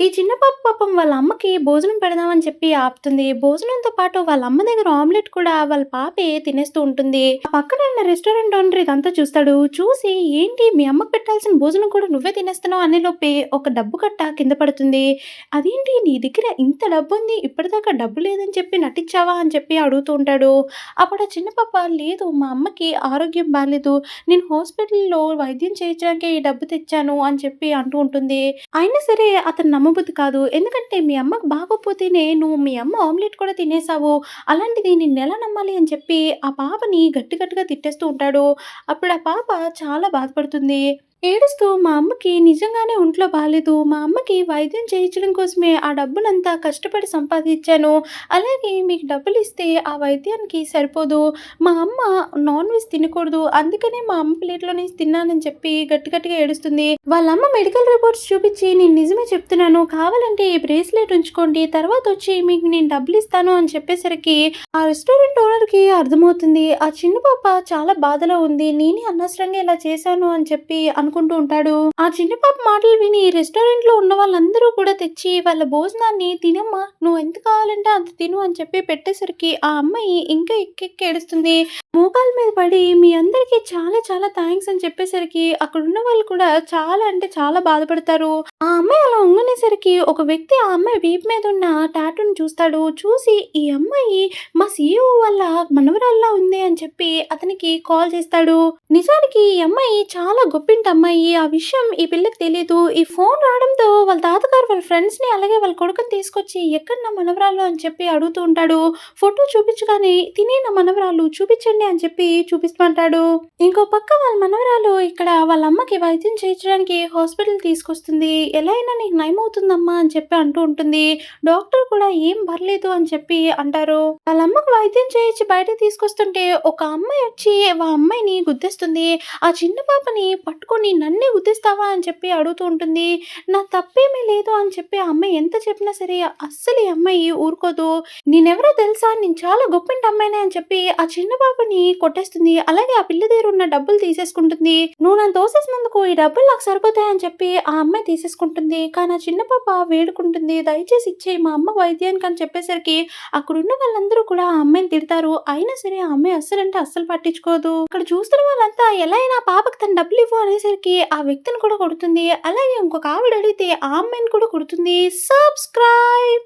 ఈ చిన్న పాప పాపం వాళ్ళ అమ్మకి భోజనం పెడదామని చెప్పి ఆపుతుంది. భోజనంతో పాటు వాళ్ళ అమ్మ దగ్గర ఆమ్లెట్ కూడా వాళ్ళ పాపే తినేస్తూ ఉంటుంది. ఆ పక్కన ఉన్న రెస్టారెంట్ ఓనర్ ఇదంతా చూస్తాడు. చూసి ఏంటి మీ అమ్మకి పెట్టాల్సిన భోజనం కూడా నువ్వే తినేస్తున్నావు అనేలోపే ఒక డబ్బు కట్ట కింద పడుతుంది. అదేంటి నీ దగ్గర ఇంత డబ్బుంది ఇప్పటిదాకా డబ్బు లేదని చెప్పి నటించావా అని చెప్పి అడుగుతూ ఉంటాడు. అప్పుడు ఆ చిన్న పాప లేదు మా అమ్మకి ఆరోగ్యం బాలేదు. నేను హాస్పిటల్‌లో వైద్యం చేయించడానికే ఈ డబ్బు తెచ్చాను అని చెప్పి అంటూ ఉంటుంది. అయినా సరే అతను నమ్మబుద్ధి కాదు. ఎందుకంటే మీ అమ్మకి బాగోపోతేనే నువ్వు మీ అమ్మ ఆమ్లెట్ కూడా తినేసావు. అలాంటిది నిన్నెలా నమ్మాలి అని చెప్పి ఆ పాపని గట్టి గట్టిగా తిట్టేస్తూ ఉంటాడు. అప్పుడు ఆ పాప చాలా బాధపడుతుంది. ఏడుస్తూ మా అమ్మకి నిజంగానే ఒంట్లో బాలేదు. మా అమ్మకి వైద్యం చేయించడం కోసమే ఆ డబ్బునంతా కష్టపడి సంపాదించాను. అలాగే మీకు డబ్బులిస్తే ఆ వైద్యానికి సరిపోదు. మా అమ్మ నాన్ వెజ్ తినకూడదు. అందుకనే మా అమ్మ ప్లేట్‌లో నుంచి తిన్నానని చెప్పి గట్టి గట్టిగా ఏడుస్తుంది. వాళ్ళమ్మ మెడికల్ రిపోర్ట్స్ చూపిచ్చి నేను నిజమే చెప్తున్నాను. కావాలంటే ఈ బ్రేస్లెట్ ఉంచుకోండి. తర్వాతొచ్చి మీకు నేను డబ్బులిస్తాను అని చెప్పేసరికి ఆ రెస్టారెంట్ ఓనర్‌కి అర్థమవుతుంది. ఆ చిన్న పాప చాలా బాధలో ఉంది. నేనే అనవసరంగా ఇలా చేశాను అని చెప్పి అనుకుంటూ ఉంటాడు. ఆ చిన్న పాప మాటలు విని రెస్టారెంట్‌లో ఉన్న వాళ్ళందరూ కూడా తెచ్చి వాళ్ళ భోజనాన్ని తినమ్మా నువ్వెంత కావాలంటే అంత తిను అని చెప్పి పెట్టేసరికి ఆ అమ్మాయి ఇంకా ఎక్కెక్కి ఏడుస్తుంది. మోకాళ్ళ మీద పడి మీ అందరికీ చాలా చాలా థాంక్స్ అని చెప్పేసరికి అక్కడున్న వాళ్ళు కూడా చాలా అంటే చాలా బాధపడతారు. ఆ అమ్మాయి అలా ఒంగనేసరికి ఒక వ్యక్తి ఆ అమ్మాయి వీపు మీద ఉన్న టాటూని చూస్తాడు. చూసి ఈ అమ్మాయి మా సీఈఓ వాళ్ళ మనవరాల్లా ఉంది అని చెప్పి అతనికి కాల్ చేస్తాడు. నిజానికి ఈ అమ్మాయి చాలా గొప్పింటి అమ్మాయి. ఆ విషయం ఈ పిల్లకి తెలీదు. ఈ ఫోన్ రావడంతో వాళ్ళ తాతగారు వాళ్ళ ఫ్రెండ్స్‌ని అలాగే వాళ్ళ కొడుకుని తీసుకొచ్చి ఎక్కడ నా మనవరాలు అని చెప్పి అడుగుతూ ఉంటాడు. ఫోటో చూపించగానే తినే నా మనవరాలు చూపించండి అని చెప్పి చూపిస్తమంటాడు. ఇంకో పక్క వాళ్ళ మనవరాలు ఇక్కడ వాళ్ళ అమ్మకి వైద్యం చేయించడానికి హాస్పిటల్ తీసుకొస్తుంది. ఎలా అయినా నీకు నయమవుతుందమ్మా అని చెప్పి అంటూ ఉంటుంది. డాక్టర్ కూడా ఏం పర్లేదు అని చెప్పి అంటారు. వాళ్ళ అమ్మకు వైద్యం చేయించి బయటకి తీసుకొస్తుంటే ఒక అమ్మాయి వచ్చి ఆ అమ్మాయిని గుద్దేస్తుంది. ఆ చిన్న పాపని పట్టుకొని నన్నే గుద్దేస్తావా అని చెప్పి అడుగుతూ ఉంటుంది. నా తప్పేమీ లేదు అని చెప్పి ఆ అమ్మాయి ఎంత చెప్పినా సరే అస్సలు ఈ అమ్మాయి ఊరుకోదు. నేనెవరో తెలుసా? నేను చాలా గొప్పింటి అమ్మాయిని అని చెప్పి ఆ చిన్న పాపని కొట్టేస్తుంది. అలాగే ఆ పిల్ల దగ్గర ఉన్న డబ్బులు తీసేసుకుంటుంది. నువ్వు నన్ను తోసేసినందుకు ఈ డబ్బులు నాకు సరిపోతాయని చెప్పి ఆ అమ్మాయి తీసేసుకుంటుంది. కానీ ఆ చిన్న పాప వేడుకుంటుంది. దయచేసి ఇచ్చేయి మా అమ్మ వైద్యానికి అని చెప్పేసరికి అక్కడున్న వాళ్ళందరూ కూడా ఆ అమ్మాయిని తిడతారు. అయినా సరే ఆ అమ్మాయి అస్సలంటే అస్సలు పట్టించుకోదు. అక్కడ చూస్తున్న వాళ్ళంతా ఎలా అయినా ఆ పాపకి తన డబ్బులివ్వు అనేసరికి ఆ వ్యక్తిని కూడా కొడుతుంది. అలాగే ఇంకొక ఆవిడ అడిగితే ఆ అమ్మాయిని కూడా కొడుతుంది. సబ్స్క్రైబ్